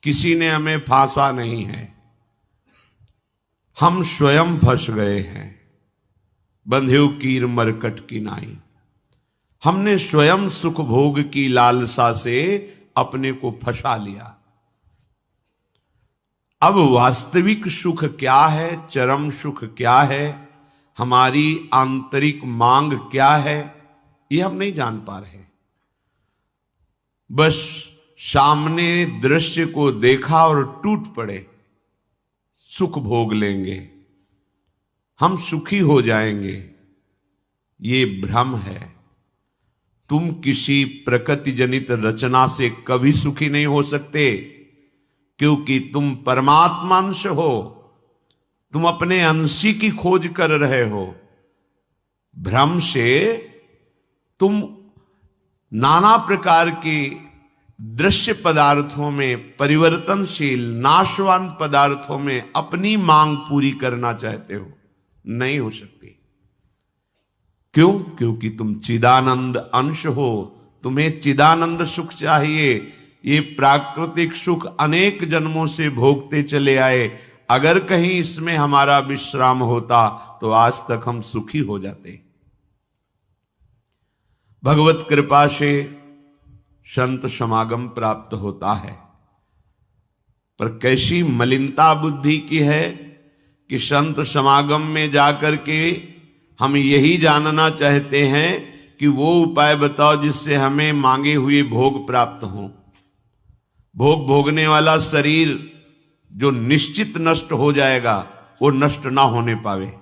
किसी ने हमें फांसा नहीं है, हम स्वयं फंस गए हैं। बंध्यो कीर मरकट की नाई, हमने स्वयं सुख भोग की लालसा से अपने को फंसा लिया। अब वास्तविक सुख क्या है, चरम सुख क्या है, हमारी आंतरिक मांग क्या है, ये हम नहीं जान पा रहे। बस सामने दृश्य को देखा और टूट पड़े, सुख भोग लेंगे, हम सुखी हो जाएंगे। ये भ्रम है। तुम किसी प्रकृति जनित रचना से कभी सुखी नहीं हो सकते, क्योंकि तुम परमात्मा अंश हो, तुम अपने अंशी की खोज कर रहे हो। भ्रम से तुम नाना प्रकार के दृश्य पदार्थों में, परिवर्तनशील नाशवान पदार्थों में अपनी मांग पूरी करना चाहते हो, नहीं हो सकती। क्यों? क्योंकि तुम चिदानंद अंश हो, तुम्हें चिदानंद सुख चाहिए। ये प्राकृतिक सुख अनेक जन्मों से भोगते चले आए, अगर कहीं इसमें हमारा विश्राम होता तो आज तक हम सुखी हो जाते। भगवत कृपा से संत समागम प्राप्त होता है, पर कैसी मलिनता बुद्धि की है कि संत समागम में जाकर के हम यही जानना चाहते हैं कि वो उपाय बताओ जिससे हमें मांगे हुए भोग प्राप्त हों। भोग भोगने वाला शरीर जो निश्चित नष्ट हो जाएगा, वो नष्ट ना होने पावे।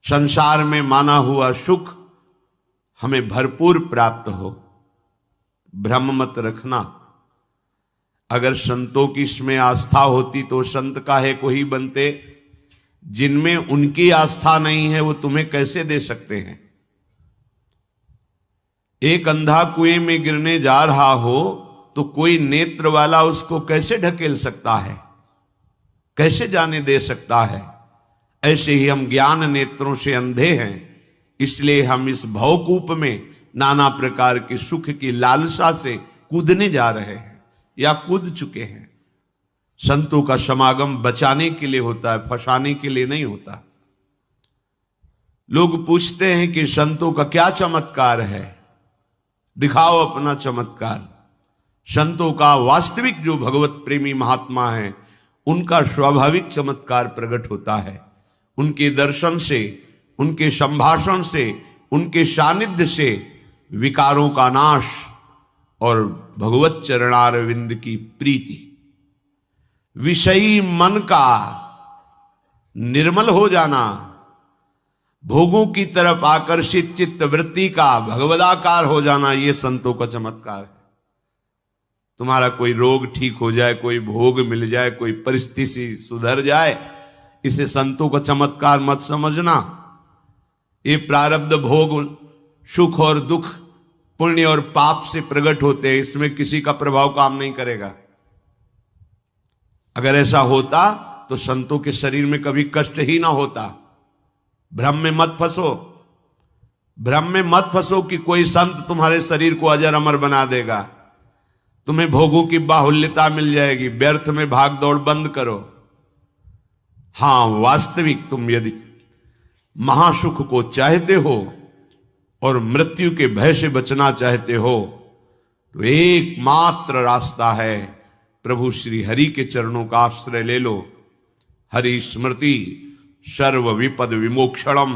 संसार में माना हुआ सुख हमें भरपूर प्राप्त हो। भ्रम मत रखना। अगर संतों की इसमें आस्था होती तो संत काहे को ही बनते। जिनमें उनकी आस्था नहीं है वो तुम्हें कैसे दे सकते हैं। एक अंधा कुएं में गिरने जा रहा हो तो कोई नेत्र वाला उसको कैसे ढकेल सकता है, कैसे जाने दे सकता है। ऐसे ही हम ज्ञान नेत्रों से अंधे हैं, इसलिए हम इस भवकूप में नाना प्रकार के सुख की लालसा से कूदने जा रहे हैं या कूद चुके हैं। संतों का समागम बचाने के लिए होता है, फंसाने के लिए नहीं होता। लोग पूछते हैं कि संतों का क्या चमत्कार है, दिखाओ अपना चमत्कार। संतों का वास्तविक जो भगवत प्रेमी महात्मा है, उनका स्वाभाविक चमत्कार प्रकट होता है। उनके दर्शन से, उनके संभाषण से, उनके सानिध्य से विकारों का नाश और भगवत चरणारविंद की प्रीति, विषयी मन का निर्मल हो जाना, भोगों की तरफ आकर्षित चित्त वृत्ति का भगवदाकार हो जाना, ये संतों का चमत्कार है। तुम्हारा कोई रोग ठीक हो जाए, कोई भोग मिल जाए, कोई परिस्थिति सुधर जाए, इसे संतों का चमत्कार मत समझना। ये प्रारब्ध भोग सुख और दुख, पुण्य और पाप से प्रकट होते हैं, इसमें किसी का प्रभाव काम नहीं करेगा। अगर ऐसा होता तो संतों के शरीर में कभी कष्ट ही ना होता। भ्रम में मत फंसो, भ्रम में मत फंसो कि कोई संत तुम्हारे शरीर को अजर अमर बना देगा, तुम्हें भोगों की बाहुल्यता मिल जाएगी। व्यर्थ में भाग दौड़ बंद करो। हां, वास्तविक तुम यदि महासुख को चाहते हो और मृत्यु के भय से बचना चाहते हो तो एकमात्र रास्ता है प्रभु श्री हरि के चरणों का आश्रय ले लो। हरि स्मृति सर्व विपद विमोक्षणम।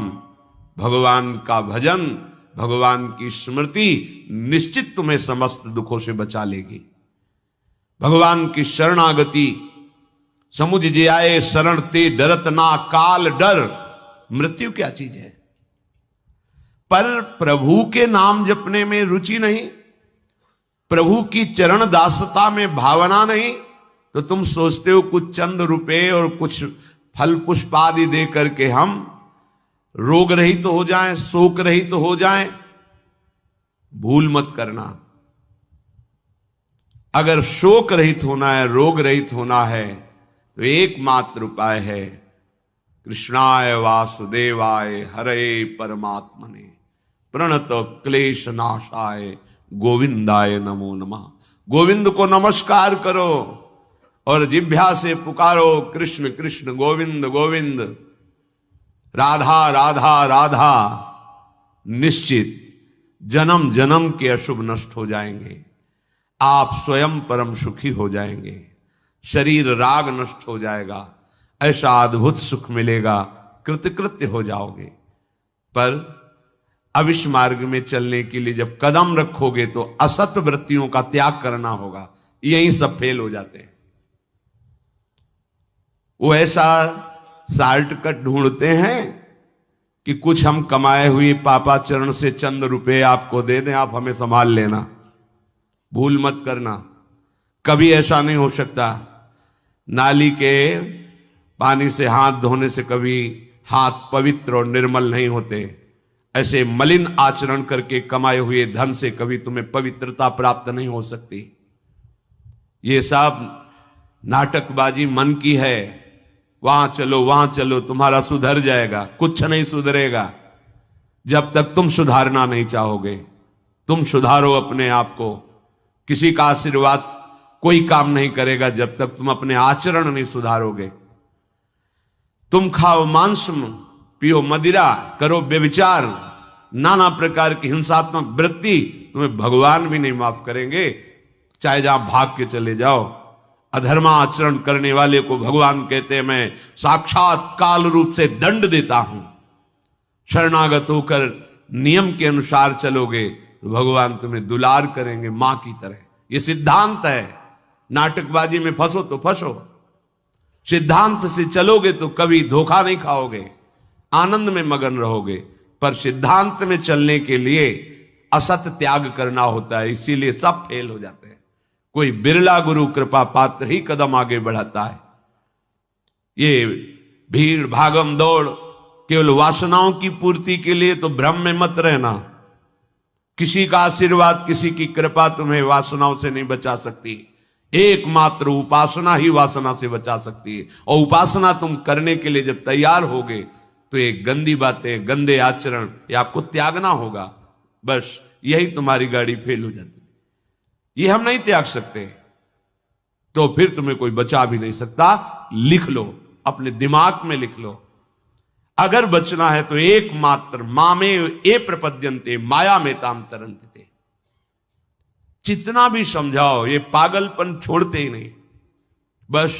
भगवान का भजन, भगवान की स्मृति निश्चित तुम्हें समस्त दुखों से बचा लेगी। भगवान की शरणागति, समुझ जे आए शरण ते डरत ना काल डर। मृत्यु क्या चीज है? पर प्रभु के नाम जपने में रुचि नहीं, प्रभु की चरण दासता में भावना नहीं, तो तुम सोचते हो कुछ चंद रुपए और कुछ फल पुष्प आदि दे करके हम रोग रहित तो हो जाएं, शोक रहित तो हो जाएं। भूल मत करना। अगर शोक रहित होना है, रोग रहित होना है, तो एकमात्र उपाय है कृष्णाय वासुदेवाय हरे परमात्मने प्रणत क्लेश नाशाय गोविंदाय नमो नमः। गोविंद को नमस्कार करो और जिह्वा से पुकारो कृष्ण कृष्ण गोविंद गोविंद, राधा राधा राधा। निश्चित जन्म जन्म के अशुभ नष्ट हो जाएंगे, आप स्वयं परम सुखी हो जाएंगे, शरीर राग नष्ट हो जाएगा, ऐसा अद्भुत सुख मिलेगा, कृतकृत्य हो जाओगे। पर अब इस मार्ग में चलने के लिए जब कदम रखोगे तो असत वृत्तियों का त्याग करना होगा। यही सब फेल हो जाते हैं। वो ऐसा शॉर्टकट ढूंढते हैं कि कुछ हम कमाए हुए पापाचरण से चंद रुपए आपको दे दें, आप हमें संभाल लेना, भूल मत करना। कभी ऐसा नहीं हो सकता। नाली के पानी से हाथ धोने से कभी हाथ पवित्र और निर्मल नहीं होते। ऐसे मलिन आचरण करके कमाए हुए धन से कभी तुम्हें पवित्रता प्राप्त नहीं हो सकती। ये सब नाटकबाजी मन की है। वहां चलो तुम्हारा सुधर जाएगा, कुछ नहीं सुधरेगा जब तक तुम सुधारना नहीं चाहोगे। तुम सुधारो अपने आप को। किसी का आशीर्वाद कोई काम नहीं करेगा जब तक तुम अपने आचरण नहीं सुधारोगे। तुम खाओ मांस, पियो मदिरा, करो व्यभिचार, नाना प्रकार की हिंसात्मक वृत्ति, तुम्हें भगवान भी नहीं माफ करेंगे, चाहे जहां भाग के चले जाओ। अधर्मा आचरण करने वाले को भगवान कहते हैं मैं साक्षात काल रूप से दंड देता हूं। शरणागत होकर नियम के अनुसार चलोगे तो भगवान तुम्हें दुलार करेंगे मां की तरह। यह सिद्धांत है। नाटकबाजी में फंसो तो फंसो, सिद्धांत से चलोगे तो कभी धोखा नहीं खाओगे, आनंद में मगन रहोगे। पर सिद्धांत में चलने के लिए असत त्याग करना होता है, इसीलिए सब फेल हो जाते हैं। कोई बिरला गुरु कृपा पात्र ही कदम आगे बढ़ाता है। ये भीड़ भागम दौड़ केवल वासनाओं की पूर्ति के लिए तो भ्रम में मत रहना। किसी का आशीर्वाद, किसी की कृपा तुम्हें वासनाओं से नहीं बचा सकती। एकमात्र उपासना ही वासना से बचा सकती है। और उपासना तुम करने के लिए जब तैयार होगे तो ये गंदी बातें, गंदे आचरण ये आपको त्यागना होगा। बस यही तुम्हारी गाड़ी फेल हो जाती है। ये हम नहीं त्याग सकते तो फिर तुम्हें कोई बचा भी नहीं सकता। लिख लो, अपने दिमाग में लिख लो। अगर बचना है तो एकमात्र मामे ए प्रपद्यन्ते माया में ताम तरंते। जितना भी समझाओ ये पागलपन छोड़ते ही नहीं। बस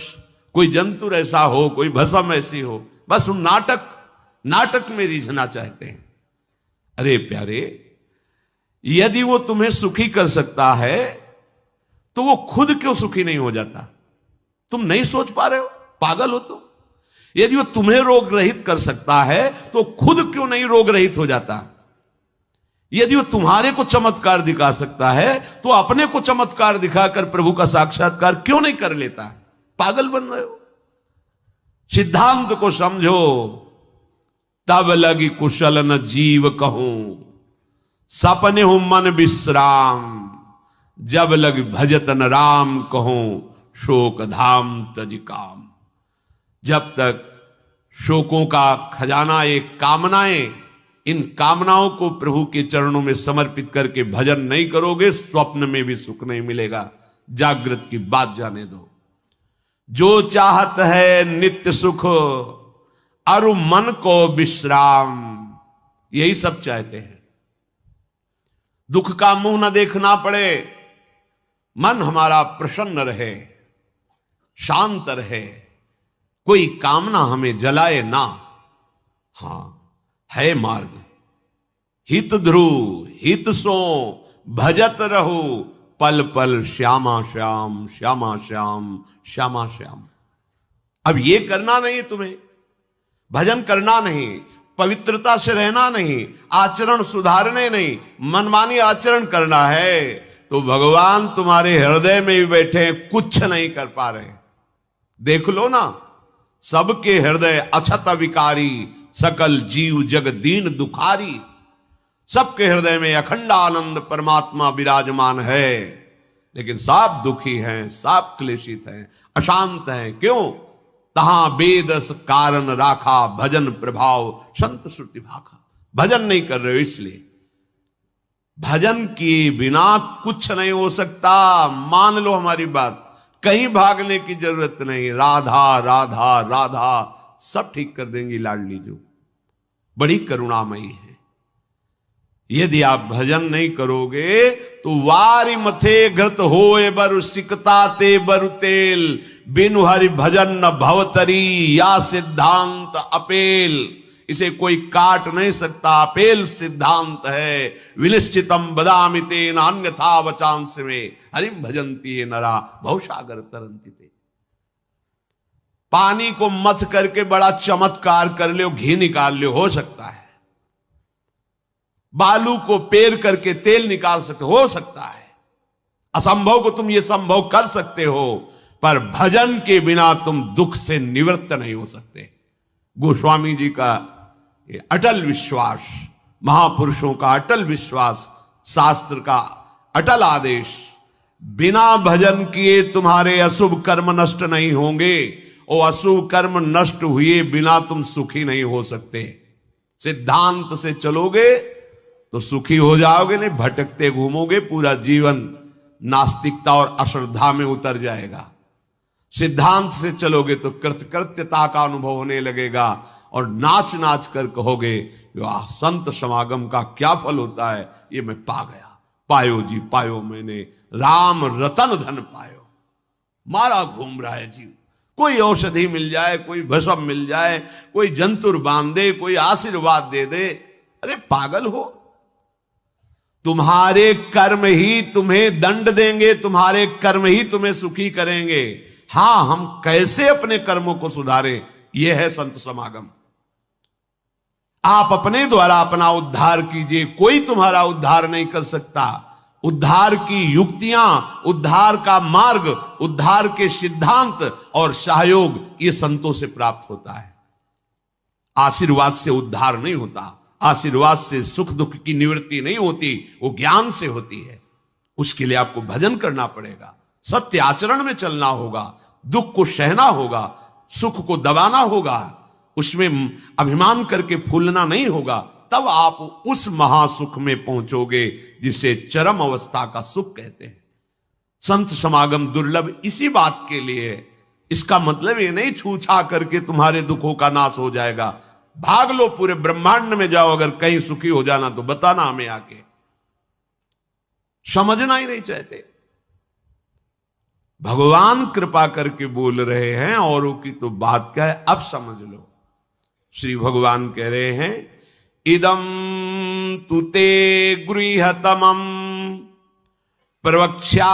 कोई जंतु ऐसा हो, कोई भस्म ऐसी हो, बस हम नाटक में रिझना चाहते हैं। अरे प्यारे, यदि वो तुम्हें सुखी कर सकता है तो वो खुद क्यों सुखी नहीं हो जाता? तुम नहीं सोच पा रहे हो? पागल हो तुम? यदि वो तुम्हें रोग रहित कर सकता है तो खुद क्यों नहीं रोग रहित हो जाता? यदि वो तुम्हारे को चमत्कार दिखा सकता है तो अपने को चमत्कार दिखाकर प्रभु का साक्षात्कार क्यों नहीं कर लेता? पागल बन रहे हो। सिद्धांत को समझो। तब लगी कुशल न जीव कहूं, सपने हूं मन विश्राम। जब लग भजत न राम कहूं, शोक धाम तज काम। जब तक शोकों का खजाना एक कामनाएं, इन कामनाओं को प्रभु के चरणों में समर्पित करके भजन नहीं करोगे, स्वप्न में भी सुख नहीं मिलेगा। जागृत की बात जाने दो। जो चाहत है नित्य सुख, अरु मन को विश्राम। यही सब चाहते हैं। दुख का मुंह न देखना पड़े, मन हमारा प्रसन्न रहे, शांत रहे, कोई कामना हमें जलाए ना। हां, है मार्ग। हित ध्रुव हित सो भजत रहो, पल पल श्यामा श्याम श्यामा श्याम श्यामा श्याम। अब ये करना नहीं तुम्हें, भजन करना नहीं, पवित्रता से रहना नहीं, आचरण सुधारने नहीं, मनमानी आचरण करना है तो भगवान तुम्हारे हृदय में भी बैठे, कुछ नहीं कर पा रहे। देख लो ना, सबके हृदय अछत विकारी, सकल जीव जग दीन दुखारी। सबके हृदय में अखंड आनंद परमात्मा विराजमान है, लेकिन सब दुखी हैं, सब क्लेशित हैं, अशांत हैं। क्यों? तहां बेदस कारण राखा, भजन प्रभाव संत श्रुति भाखा। भजन नहीं कर रहे हो इसलिए। भजन किए बिना कुछ नहीं हो सकता। मान लो हमारी बात, कहीं भागने की जरूरत नहीं। राधा राधा राधा सब ठीक कर देंगी लाडली जो, बड़ी करुणामयी है। यदि आप भजन नहीं करोगे तो वारी मथे घृत होए बरु सिकता ते बरु तेल, बिनु हरि भजन न भवतरी या सिद्धांत अपेल। इसे कोई काट नहीं सकता, अपेल सिद्धांत है। विनिश्चितम बदामि तेन अन्यथा वचांस में, हरिम भजन्ति ये नरा भवसागर तरंति ते। पानी को मथ करके बड़ा चमत्कार कर लो, घी निकाल लो, हो सकता है। बालू को पेर करके तेल निकाल सकते, हो सकता है। असंभव को तुम ये संभव कर सकते हो, पर भजन के बिना तुम दुख से निवृत्त नहीं हो सकते। गोस्वामी जी का ये अटल विश्वास, महापुरुषों का अटल विश्वास, शास्त्र का अटल आदेश, बिना भजन किए तुम्हारे अशुभ कर्म नष्ट नहीं होंगे, और अशुभ कर्म नष्ट हुए बिना तुम सुखी नहीं हो सकते। सिद्धांत से चलोगे तो सुखी हो जाओगे, नहीं भटकते घूमोगे, पूरा जीवन नास्तिकता और अश्रद्धा में उतर जाएगा। सिद्धांत से चलोगे तो कृतकृत्यता का अनुभव होने लगेगा, और नाच नाच कर कहोगे वाह, संत समागम का क्या फल होता है, ये मैं पा गया। पायो जी पायो मैंने, राम रतन धन पायो। मारा घूम रहा है जीव, कोई औषधि मिल जाए, कोई भस्म मिल जाए, कोई जंतुर बांध दे, कोई आशीर्वाद दे दे, अरे पागल हो। तुम्हारे कर्म ही तुम्हें दंड देंगे, तुम्हारे कर्म ही तुम्हें सुखी करेंगे। हां, हम कैसे अपने कर्मों को सुधारें, यह है संत समागम। आप अपने द्वारा अपना उद्धार कीजिए, कोई तुम्हारा उद्धार नहीं कर सकता। उद्धार की युक्तियां, उद्धार का मार्ग, उद्धार के सिद्धांत और सहयोग, ये संतों से प्राप्त होता है। आशीर्वाद से उद्धार नहीं होता, आशीर्वाद से सुख दुख की निवृत्ति नहीं होती, वो ज्ञान से होती है। उसके लिए आपको भजन करना पड़ेगा, सत्य आचरण में चलना होगा, दुख को सहना होगा, सुख को दबाना होगा, उसमें अभिमान करके फूलना नहीं होगा। तब आप उस महासुख में पहुंचोगे जिसे चरम अवस्था का सुख कहते हैं। संत समागम दुर्लभ इसी बात के लिए है। इसका मतलब ये नहीं छूछा करके तुम्हारे दुखों का नाश हो जाएगा। भाग लो, पूरे ब्रह्मांड में जाओ, अगर कहीं सुखी हो जाना तो बताना हमें आके। समझना ही नहीं चाहते। भगवान कृपा करके बोल रहे हैं, औरों की तो बात क्या है, अब समझ लो। श्री भगवान कह रहे हैं, इदम तुते गृहतमं प्रवक्ष्याम्यनसूयवे,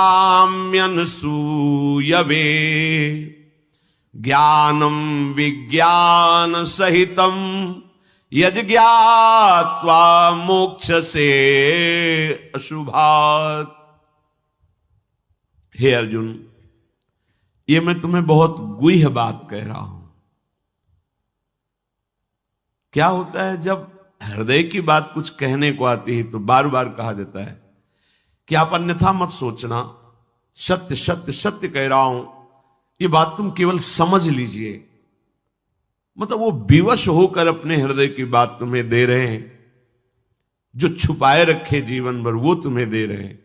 ज्ञानम विज्ञान सहितम यज्ञात्वा मोक्ष से अशुभात्। हे अर्जुन, ये मैं तुम्हें बहुत गुह्य बात कह रहा हूं। क्या होता है जब हृदय की बात कुछ कहने को आती है तो बार बार कहा जाता है कि आप अन्यथा मत सोचना, सत्य सत्य सत्य कह रहा हूं, ये बात तुम केवल समझ लीजिए। मतलब वो विवश होकर अपने हृदय की बात तुम्हें दे रहे हैं, जो छुपाए रखे जीवन भर वो तुम्हें दे रहे हैं,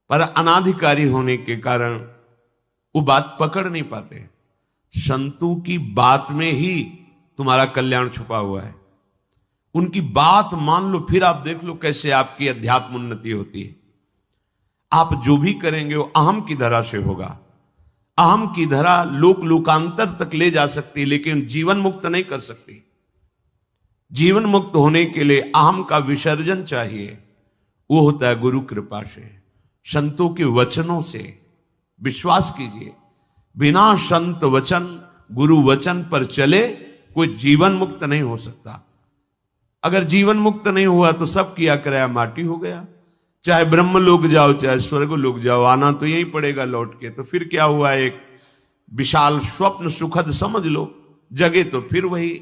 पर अनाधिकारी होने के कारण वो बात पकड़ नहीं पाते। संतों की बात में ही तुम्हारा कल्याण छुपा हुआ है। उनकी बात मान लो, फिर आप देख लो कैसे आपकी अध्यात्म उन्नति होती है। आप जो भी करेंगे वो अहम की धरा से होगा। अहम की धरा लोक लोकांतर तक ले जा सकती, लेकिन जीवन मुक्त नहीं कर सकती। जीवन मुक्त होने के लिए अहम का विसर्जन चाहिए, वो होता है गुरु कृपा से, संतों के वचनों से। विश्वास कीजिए, बिना संत वचन, गुरु वचन पर चले कोई जीवन मुक्त नहीं हो सकता। अगर जीवन मुक्त नहीं हुआ तो सब किया कराया माटी हो गया। चाहे ब्रह्म लोक जाओ, चाहे स्वर्ग लोक जाओ, आना तो यही पड़ेगा लौट के। तो फिर क्या हुआ, एक विशाल स्वप्न सुखद समझ लो, जगे तो फिर वही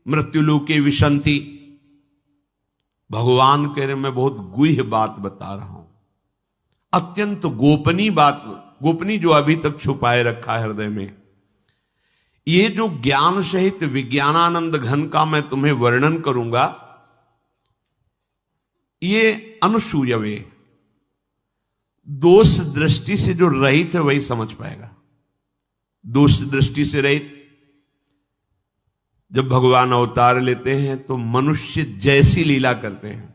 मृत्युलोके विशंति। भगवान कह रहे मैं बहुत गुह्य बात बता रहा हूं, अत्यंत गोपनीय बात, गोपनीय जो अभी तक छुपाए रखा है हृदय में। ये जो ज्ञान सहित विज्ञानानंद घन का मैं तुम्हें वर्णन करूंगा, ये अनुसूयवे, दोष दृष्टि से जो रहित है वही समझ पाएगा। दोष दृष्टि से रहित, जब भगवान अवतार लेते हैं तो मनुष्य जैसी लीला करते हैं।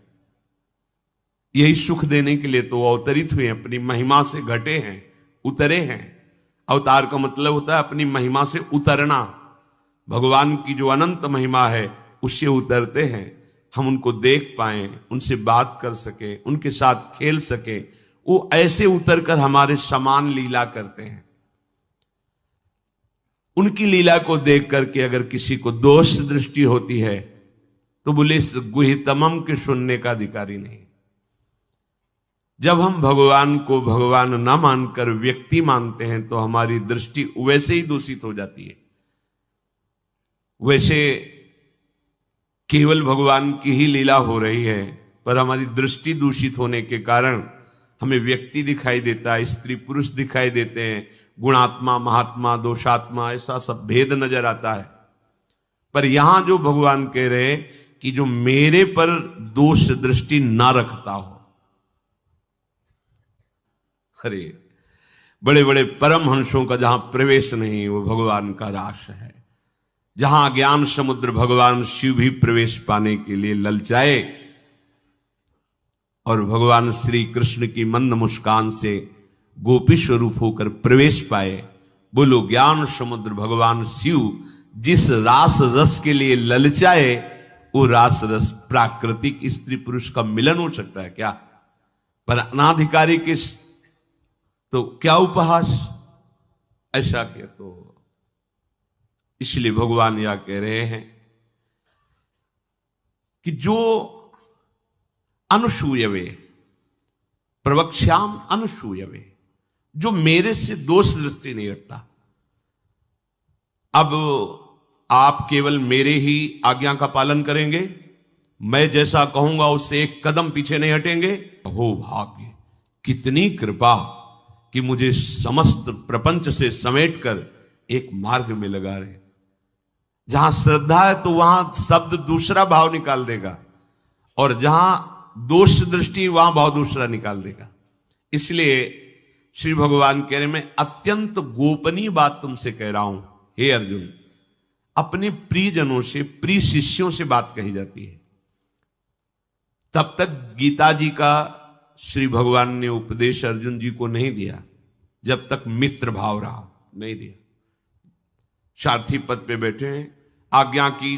यही सुख देने के लिए तो अवतरित हुए, अपनी महिमा से घटे हैं, उतरे हैं। अवतार का मतलब होता है अपनी महिमा से उतरना। भगवान की जो अनंत महिमा है उससे उतरते हैं, हम उनको देख पाएं, उनसे बात कर सके, उनके साथ खेल सके। वो ऐसे उतरकर हमारे समान लीला करते हैं। उनकी लीला को देख करके अगर किसी को दोष दृष्टि होती है तो बोले इस गुहितमम के सुनने का अधिकारी नहीं। जब हम भगवान को भगवान न मानकर व्यक्ति मानते हैं तो हमारी दृष्टि वैसे ही दूषित हो जाती है। वैसे केवल भगवान की ही लीला हो रही है, पर हमारी दृष्टि दूषित होने के कारण हमें व्यक्ति दिखाई देता है, स्त्री पुरुष दिखाई देते हैं, गुणात्मा महात्मा दोषात्मा ऐसा सब भेद नजर आता है। पर यहां जो भगवान कह रहे कि जो मेरे पर दोष दृष्टि ना रखता हो, अरे बड़े बड़े परमहंसों का जहां प्रवेश नहीं वो भगवान का रास है। जहां ज्ञान समुद्र भगवान शिव भी प्रवेश पाने के लिए ललचाए और भगवान श्री कृष्ण की मंद मुस्कान से गोपी स्वरूप होकर प्रवेश पाए। बोलो ज्ञान समुद्र भगवान शिव जिस रास रस के लिए ललचाए, वो रास रस प्राकृतिक स्त्री पुरुष का मिलन हो सकता है क्या? पर अनाधिकारी के तो क्या उपहास, ऐसा क्या? तो इसलिए भगवान यह कह रहे हैं कि जो अनुसूयवे प्रवक्ष्याम अनुसूयवे, जो मेरे से दोष दृष्टि नहीं रखता। अब आप केवल मेरे ही आज्ञा का पालन करेंगे, मैं जैसा कहूंगा उससे एक कदम पीछे नहीं हटेंगे। हो भाग्य, कितनी कृपा कि मुझे समस्त प्रपंच से समेटकर एक मार्ग में लगा रहे। जहां श्रद्धा है तो वहां शब्द दूसरा भाव निकाल देगा, और जहां दोष दृष्टि वहां भाव दूसरा निकाल देगा। इसलिए श्री भगवान कह रहे मैं अत्यंत गोपनीय बात तुमसे कह रहा हूं हे अर्जुन। अपने प्रियजनों से, प्रिय शिष्यों से बात कही जाती है। तब तक गीता जी का श्री भगवान ने उपदेश अर्जुन जी को नहीं दिया जब तक मित्र भाव रहा, नहीं दिया। सारथी पद पे बैठे हैं, आज्ञा की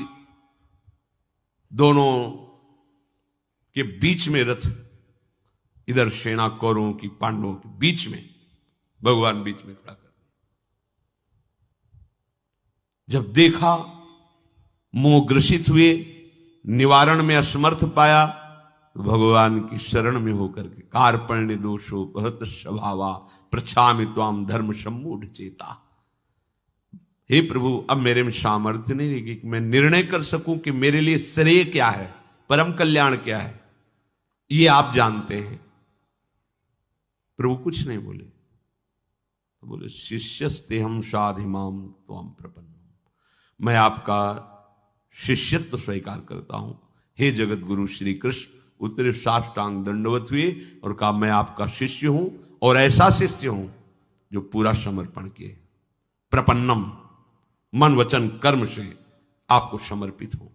दोनों के बीच में रथ, इधर सेना कौरवों की पांडवों के बीच में, भगवान बीच में खड़ा कर। जब देखा मोह ग्रसित हुए, निवारण में असमर्थ पाया, तो भगवान की शरण में होकर के कार्पण्य दोषो बहुत स्वभावा प्रछामि त्वाम धर्म सम्मूढ़ चेता। हे प्रभु, अब मेरे में सामर्थ्य नहीं रहेगी कि मैं निर्णय कर सकूं कि मेरे लिए श्रेय क्या है, परम कल्याण क्या है, ये आप जानते हैं। प्रभु कुछ नहीं बोले, तो बोले शिष्यस्तेहम साधिमाम त्वाम प्रपन्नम, मैं आपका शिष्यत्व स्वीकार करता हूं। हे जगत गुरु श्री कृष्ण उतरे साष्टांग दंडवत हुए और कहा मैं आपका शिष्य हूं, और ऐसा शिष्य हूं जो पूरा समर्पण किए, प्रपन्नम, मन वचन कर्म से आपको समर्पित हूं।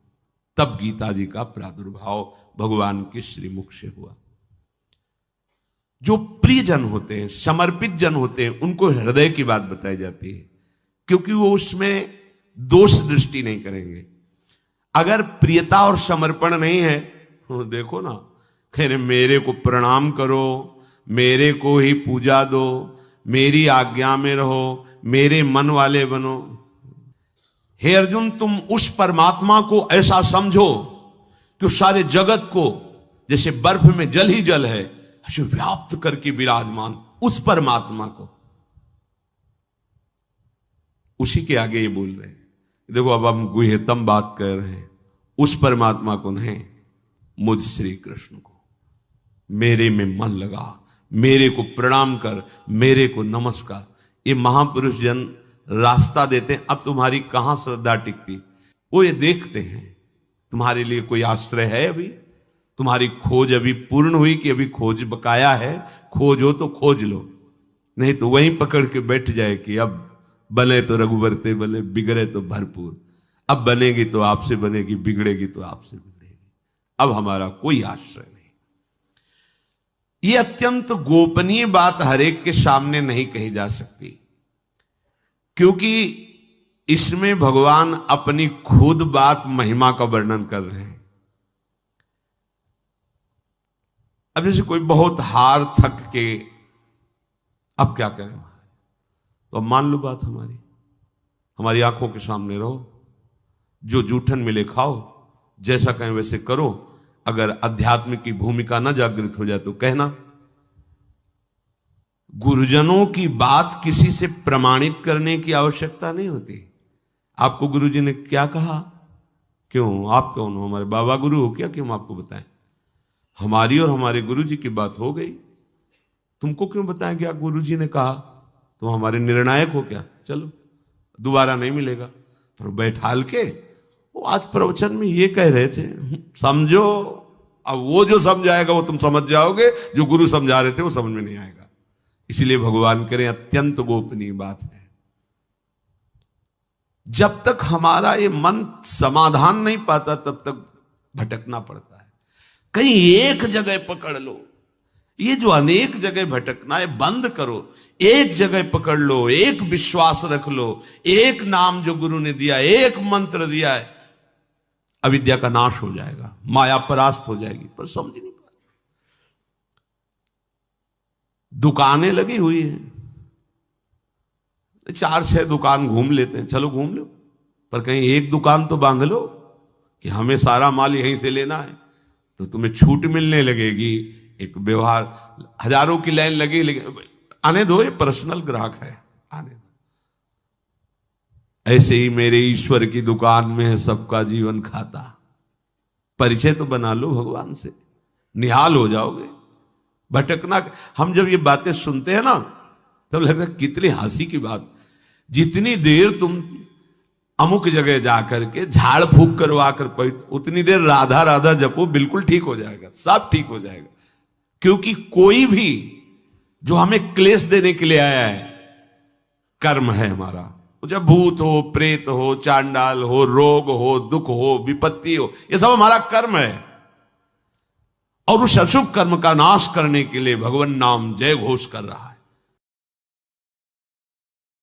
तब गीता जी का प्रादुर्भाव भगवान के श्रीमुख से हुआ। जो प्रिय जन होते हैं, समर्पित जन होते हैं, उनको हृदय की बात बताई जाती है, क्योंकि वो उसमें दोष दृष्टि नहीं करेंगे। अगर प्रियता और समर्पण नहीं है तो देखो ना, कह रहे मेरे को प्रणाम करो, मेरे को ही पूजा दो, मेरी आज्ञा में रहो, मेरे मन वाले बनो। हे अर्जुन, तुम उस परमात्मा को ऐसा समझो कि सारे जगत को जैसे बर्फ में जल ही जल है ऐसे व्याप्त करके विराजमान उस परमात्मा को, उसी के आगे ये बोल रहे हैं। देखो अब हम गुह्यतम बात कर रहे हैं, उस परमात्मा को नहीं, मुझ श्री कृष्ण को। मेरे में मन लगा, मेरे को प्रणाम कर, मेरे को नमस्कार। ये महापुरुष जन रास्ता देते हैं। अब तुम्हारी कहां श्रद्धा टिकती, वो ये देखते हैं तुम्हारे लिए कोई आश्रय है अभी, तुम्हारी खोज अभी पूर्ण हुई कि अभी खोज बकाया है? खोज हो तो खोज लो, नहीं तो वहीं पकड़ के बैठ जाए कि अब बने तो रघुबर ते बने, बिगड़े तो भरपूर। अब बनेगी तो आपसे बनेगी, बिगड़ेगी तो आपसे बिगड़ेगी, अब हमारा कोई आश्रय नहीं। ये अत्यंत गोपनीय बात हरेक के सामने नहीं कही जा सकती, क्योंकि इसमें भगवान अपनी खुद बात महिमा का वर्णन कर रहे हैं। अब जैसे कोई बहुत हार थक के अब क्या करें महाराज, तो अब मान लो बात हमारी आंखों के सामने रहो, जो जूठन मिले खाओ, जैसा कहें वैसे करो। अगर अध्यात्म की भूमिका ना जागृत हो जाए तो कहना। गुरुजनों की बात किसी से प्रमाणित करने की आवश्यकता नहीं होती। आपको गुरुजी ने क्या कहा, क्यों आप कौन हो, हमारे बाबा गुरु हो क्या कि हम आपको बताएं? हमारी और हमारे गुरुजी की बात हो गई, तुमको क्यों बताएं क्या गुरुजी ने कहा? तुम हमारे निर्णायक हो क्या? चलो दोबारा नहीं मिलेगा। पर बैठाल के वो आज प्रवचन में ये कह रहे थे, समझो। अब वो जो समझाएगा वो तुम समझ जाओगे, जो गुरु समझा रहे थे वो समझ में नहीं आएगा। इसीलिए भगवान करें अत्यंत गोपनीय बात है। जब तक हमारा ये मन समाधान नहीं पाता तब तक भटकना पड़ता है। कहीं एक जगह पकड़ लो, ये जो अनेक जगह भटकना है बंद करो, एक जगह पकड़ लो, एक विश्वास रख लो, एक नाम जो गुरु ने दिया, एक मंत्र दिया है, अविद्या का नाश हो जाएगा, माया परास्त हो जाएगी। पर समझ नहीं पाते। दुकानें लगी हुई हैं, 4-6 दुकान घूम लेते हैं, चलो घूम लो, पर कहीं एक दुकान तो बांध लो कि हमें सारा माल यहीं से लेना है, तो तुम्हें छूट मिलने लगेगी। एक व्यवहार, हजारों की लाइन लगी, लेकिन आने दो, ये पर्सनल ग्राहक है, आने दो। ऐसे ही मेरे ईश्वर की दुकान में है सबका जीवन खाता। परिचय तो बना लो भगवान से, निहाल हो जाओगे। भटकना, हम जब ये बातें सुनते हैं ना तब लगता है कितनी हंसी की बात। जितनी देर तुम अमुक जगह जाकर के झाड़ फूक करवा कर उतनी देर राधा राधा जपो, बिल्कुल ठीक हो जाएगा, सब ठीक हो जाएगा। क्योंकि कोई भी जो हमें क्लेश देने के लिए आया है, कर्म है हमारा। जब भूत हो, प्रेत हो, चांडाल हो, रोग हो, दुख हो, विपत्ति हो, ये सब हमारा कर्म है। और उस अशुभ कर्म का नाश करने के लिए भगवान नाम जय घोष कर रहा है।